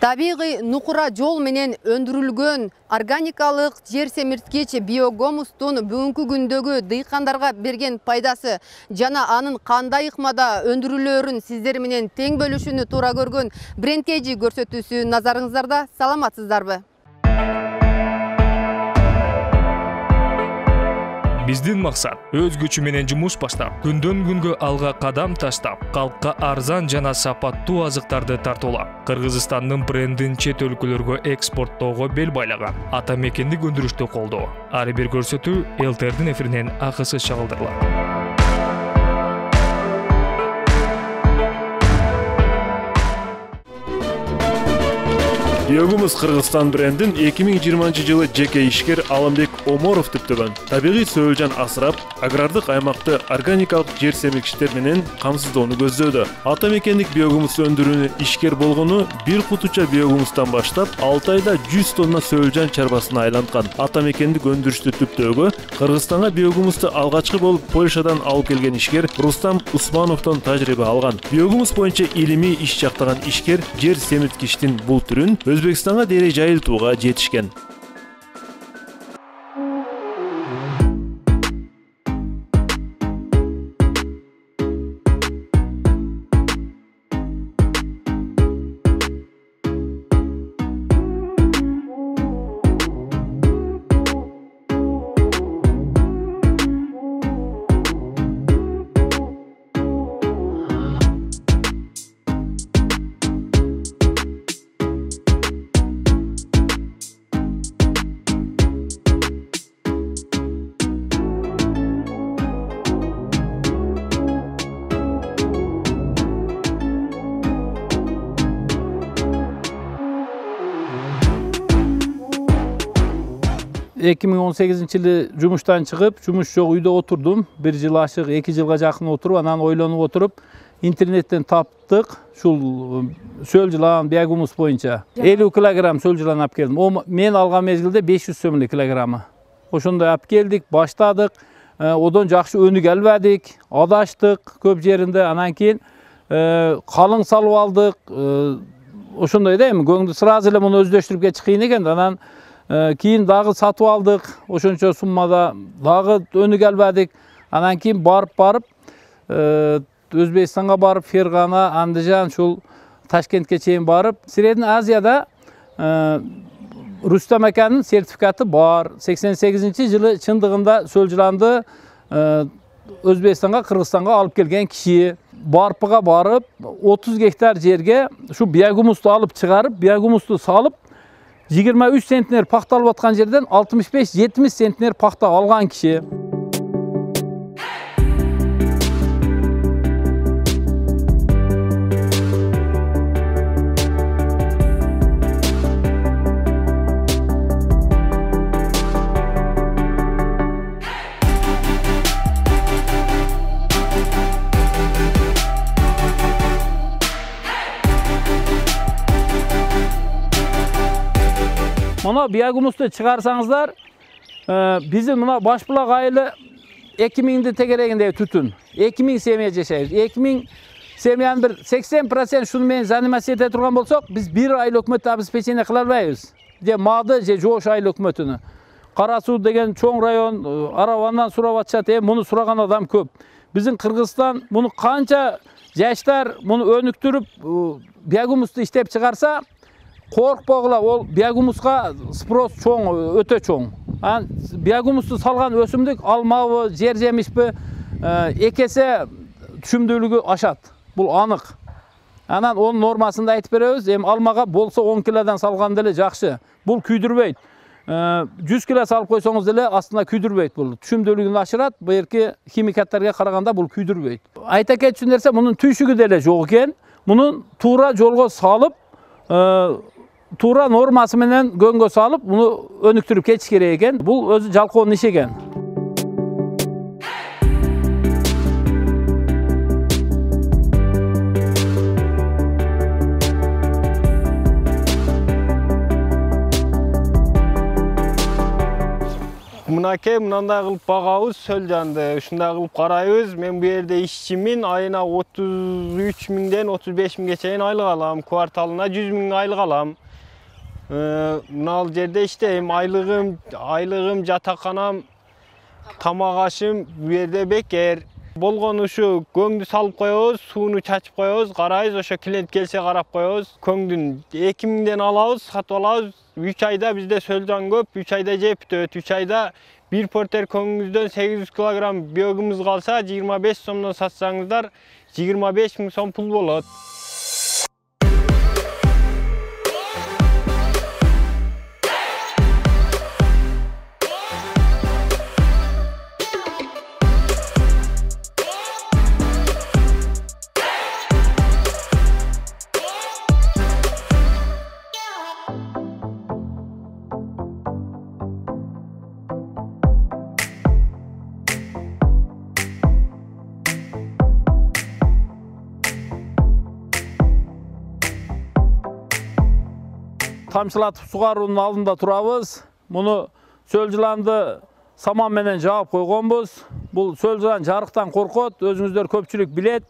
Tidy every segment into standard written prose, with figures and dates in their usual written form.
Табигый нукура жол менен өндүрүлгөн органикалык жер семирткич биогумустун бүгүнкү күндөгү дыйкандарга берген пайдасы жана анын кандай ыкмада өндүрүлөөрүн сиздер менен тең бөлүшүүнү туура көргөн брендкейджи көрсөтүүсү назарыңыздарда. Саламатсыздарбы? Биздин максат өз күчү менен жумуш баштап, күндөн күнгө алга кадам таштап, калкка арзан жана сапаттуу азыктарды тартуулап, Кыргызстандын брендин чет өлкөлөргө экспорттоого бел байлаган ата мекендик өндүрүштү колдоо. Ар бир көрсөтүү ЛТРдин эфиринен акысыз чыгарылдырылат. Биогумус Кыргызстан брендин 2020 жылы жеке ишкер Аламбек Оморов түптөгөн. Табигый сөөлжан асырап, агрардык аймакты органикалык жер семирткичтер менен камсыздоону көздөөдө. Ата мекендик биогумус өндүрүүнү ишкер болгону бир кутуча биогумустан баштап 6 айда 100 тонна сөөлжан чарбасына айланткан. Ата мекендик өндүрүштү түптөөгө Кыргызстанга биогумусту алгачкы болуп Польшадан алып келген ишкер Рустам Усмановдон тажрыйба алган. Биогумус боюнча илимий иш жактаган ишкер жер семирткичтин бул түрүн Өзбекстанга дере жайылтууга жетишкен. ...2018 жылы жумуштан чыгып, жумуш жок үйдө отурдум. 1 жыл ашык, 2 жылга жакын отуруп, анан ойлонуп отуруп, интернеттен таптык, ушул сөл жылан биогумус боюнча 50 килограмм сөл жылан алып келдим. Мен алган мезгилде 500 сомлы килограммы. Ошондой алып келдик, баштадык. Одон жакшы өнүк албадык, адаштык көп жеринде. Анан кийин калың салып алдык. Ошондой да эми көңдү сразу эле муну өздөштүрүп кетиш кыйын экен. Анан кийин дагы сатып алдык, ошончо суммада дагы өнүк албадык. Анан кийин барып Өзбекстанга барып, Фергана, Андижан, шул Ташкентке чейин барып, Средний Азияда Рустам аканын сертификаты бар. 88 жылы чындыгында сөл жыланды Өзбекстанга, Кыргызстанга алып келген киши. Барпыга барып, 30 гектар жерге шу биогумусту алып чыгарып, биогумусту салып, 23 центнер пахта алып аткан жерден 65-70 центнер пахта алган киши. Мына биогумусту чыгарсаңыздар, биздин мына Башбулак айылы 2000'di тегерегинде түтүн. 2000 семья жашайбыз. 2000 семьянын бир 80% шуну менен заниматься эте турган болсок, биз бир айыл өкмөттү обеспечение кыла албайбыз. Же мады, же жош айыл өкмөтүнү. Кара Суу деген чоң район, Аравандан сурап атышат, муну сураган адам көп. Биздин Кыргызстан муну канча жаштар муну өнүктүрүп, биогумусту иштеп чыгарса, коркпогула, ол биогумуска спрос чоң, өтө чоң. Биогумусту салган өсүмдүк алмабы, жер жемишпи, экесе түшүмдүүлүгү ашат. Бул анык. Анан онун нормасында айтып беребиз. Эми алмага болсо 10 килодан салган деле жакшы. Бул күйдүрбөйт. 100 кило салып койсоңуз деле астына күйдүрбөйт бул. Түшүмдүүлүгүн ашырат. Буерки химикаттарга караганда бул күйдүрбөйт. Айта кетчү нерсе, мунун түйшүгү деле жок экен. Мунун туура жолго салып, туура нормасы менен көңгө салып, муну өнүктүрүп кетиш керек экен. Бул өзү жалкоонун иши экен. Мына Мынакей мынандай кылып багабыз Сөлжанды. Ушундай кылып карайбыз. Мен бу жерде ишчимин. Айына 33 миңден 35 миңге чейин айлык алам. Кварталына 100 миң айлык алам. Мынал жерде иштейм. Айлыгым, жатаканам, тамак ашым бу жерде бекер. Болгону ушу көңдү салып коебуз, сууну чачып коебуз, карайбыз, ошо клиент келсе карап коебуз. Көңдүн 2 миңден алабыз, сатып алабыз. 3 айда бизде Сөлжан көп, 3 айда жеп бүтөт. 3 айда bir porter көңүңүздөн 800 килограмм биогумуз калса, 25 сомдон сатсаңыздар, 25 миң сом пул болот. Тамчылатып сугаруунун алдында турабыз. Муну Сөлжыланды саман менен жаап койгонбуз. Бул Сөлжылан жарыктан коркот, өзүңүздөр көпчүлүк билет.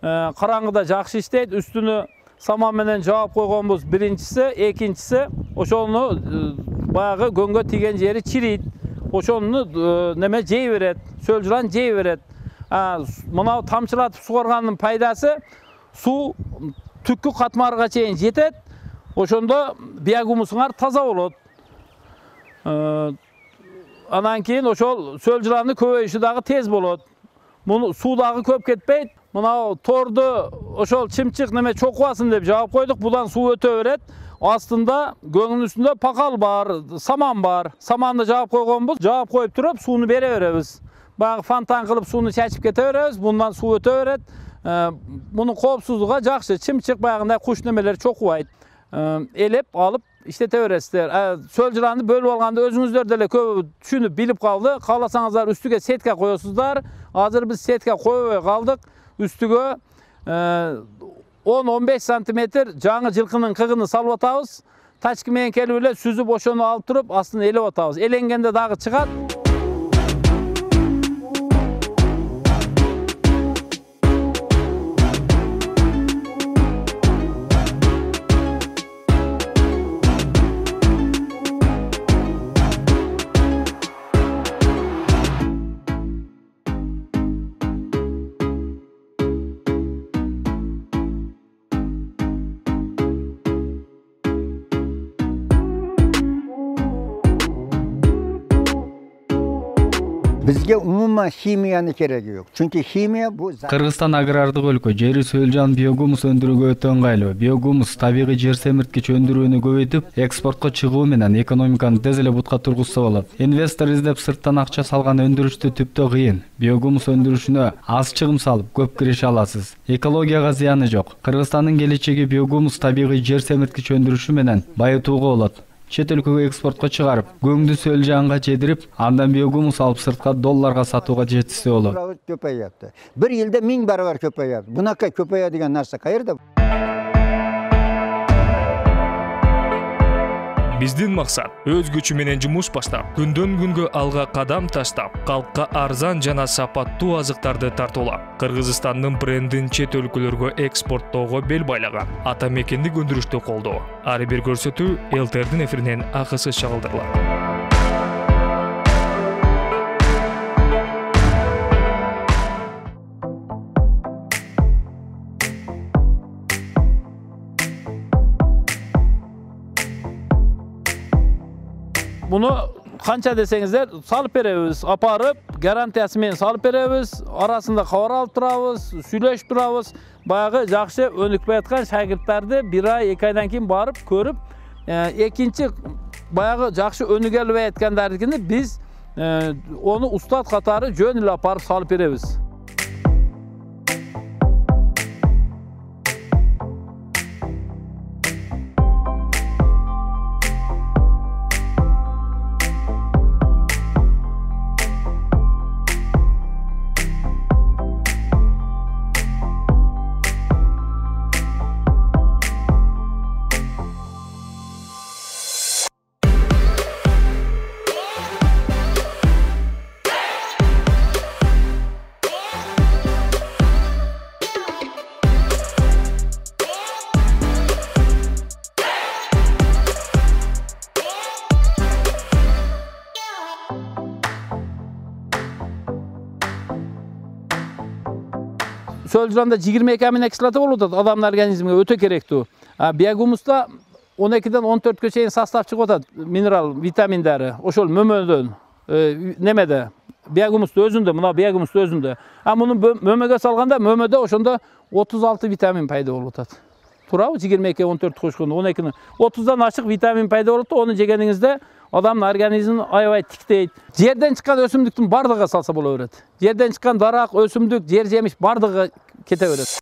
Караңгыда жакшы иштейт, үстүнү саман менен жаап койгонбуз. Биринчиси, экинчиси ошону баягы көңгө тийген жери чирийт. Ошону неме жей берет, Сөлжылан жей берет. Мына тамчылатып сугаргандын пайдасы суу түккү катмарга чейин жетет. Ошондо биогумусуңар таза болот. Анан кийин ошол Сөлжыландын көбөйүшү дагы тез болот. Муну суу дагы көп кетпейт. Мына торду ошол чымчык неме чокубасын деп жаап койдук. Будан суу өтө берет. Астында көңүнүн үстүндө пакал бар, саман бар. Саманды жаап койгонбуз. Жаап коюп туруп сууну бере беребиз. Баягы фонтан кылып сууну чачып кете беребиз. Bundan суу өтө берет. Мунун коопсуздугу жакшы. Чымчык баягындай куш немелер чокубайт. Elep alıp işlete öğretsinler. Sölcülandı bölüp alganda özünüzler delе köp düşünüp bilip kaldı. Kalasanızlar üstüge setka koyuyorsunuzlar. Hazır biz setka koyup kaldık. Üstüge 10-15 santimetre жаңы жылкынын кыгını salып atабыз. Taçkı menен kelip эле süzüp oşonu alıp turup aslında elep atabız. Elengende dagı çıgat. Bizge umuman химияны кереги yok. Çünkü химия bu Кыргызстан агрардык өлкө, жери Сөлжан биогумус өндүрүүгө өтө ыңгайлуу. Биогумус табигый жер семирткич өндүрүүнү көбөйтүп, экспортко чыгуу менен экономиканы тез эле бутка тургузса болот. Инвестор издеп сырттан акча салган өндүрүштү түптө кыйын. Биогумус өндүрүшүнө аз чыгым салып, көп киреше аласыз. Экологияга зыяны жок. Кыргызстандын келечеги биогумус табигый жер семирткич өндүрүшү менен байытууга болот. Чет өлкөгө экспортко чыгарып, көңдү Сөлжанга жедирип, андан биогумус алып сыртка долларга сатууга жетсе болот. Köpeyaptı. Bir yılda 1000 barabar köpeyaptı. Bunaka köpeğe деген narsa kayırda. Биздин максат өзгөчү менен жумуш баштап, күндөн күнгө алга кадам таштап, калкка арзан жана сапаттуу азыктарды тартуулап, Кыргызстандын брендин чет өлкөлөргө экспорттоого бел байлаган ата мекендик өндүрүштү колдоо. Ар бир көрсөтүү ЛТРдин эфиринен акысыз чыгарылдырылат. Bunu kança desеңиздер салып беребиз, апарып, гарантиясы менен салып беребиз, арасында кабар алып турабыз, сүйлөшүп турабыз. Баягы жакшы өнүкпөй аткан шагирттарды 1 ай, 2 айдан кийин барып көрүп, экинчи баягы жакшы өнүгөлбөй аткандардыкini биз onu ustad катары жөн эле апарып салып беребиз. Sölcanda 22 amino kislota bolup atat, adamın organizmiga öte kerektүү. Biogumusta 12'den 14'e çeyin sastav çıkıp atat, mineral, vitaminderi, oşol mömödön, nemede, biogumusta özünde, mına biogumusta özünde. Bunu mömöge salganda, mömöde oşonda 36 vitamin payda bolup atat. Turabı 22-14 koşkunda 12'nin 30'dan açık vitamin payda bolup da onu jegeningizde adamın organizmini aябай tikteydi. Жерден çıkan ösümdüktün bardığı salsa bola öret. Жерден çıkan darak, ösümdük, jer jemiş bardığı kete öret.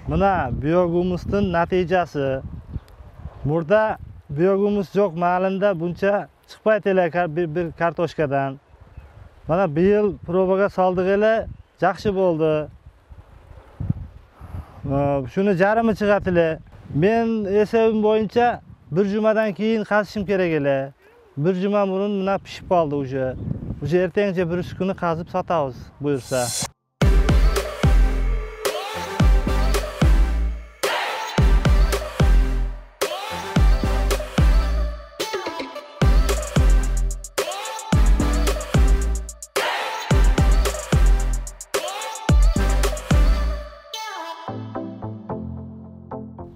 Buna biogumusning natijasi. Burada biogumus yo'q ma'lumda buncha chiqmaydi bir kartoshkadan. Mana bu yil probaga soldik ele, yaxshi bo'ldi. Shuni jarimi chiqatile. Men esabim bo'yicha bir jumadan keyin qazishim kerak ele. Bir juma burun mana pishib qoldi o'sha. O'sha ertangacha bir kuni qazib sotamiz buyursa.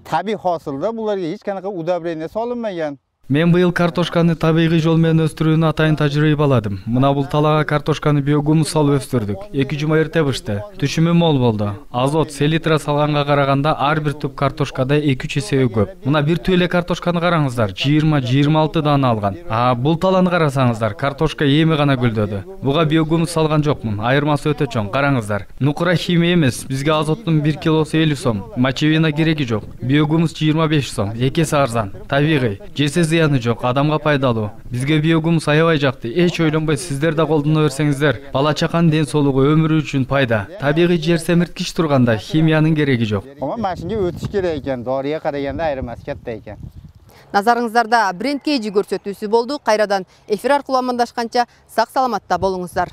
Tabiiy hosilda bularga hech qanaqa удобрение solinmagan. Men bu yil kartoshkani tabiiy yo'l bilan o'stiruvni atayin tajribaladim. Mana bu talaga kartoshkani biogumus solib o'stirdik. 2 juma erta pishdi. Tushumi mol bo'ldi. Azot selitra salganga qaraganda har bir tup kartoshkada 2-3 есе ko'p. Mana bir tüyle kartoshkani qarangizlar, 20-26 dana algan. Bu talani qarasangizlar, kartoshka yemi gana guldadi. Buga biogumus salgan jo'qmun. Ayirmasi o'ta cho'ng. Qarangizlar. Nuqra ximiya emas. Bizga azotning 1 kilosi 50 so'm. Machevina keragi jo'q. Biogumus 25 so'm. Ekesi arzon. Tabiiy. Jesiz ziyani jo'q, adamga пайдалуу. Bizga biogumus аябай жакты. Эч ойлонбой сиздер да колдоно берсеңиздер, бала чакан ден соолугу, өмүрү үчүн пайда. Табигый жер семирткич турганда химиянын кереги жок. Ama mashinaga o'tish kerak ekan, doriga qaraganda ayirmasi katta ekan. Назарыңыздарда бренд кейжи көрсөтүүсү болду. Кайрадан эфир аркылуу амандашканча сак саламатта болуңуздар.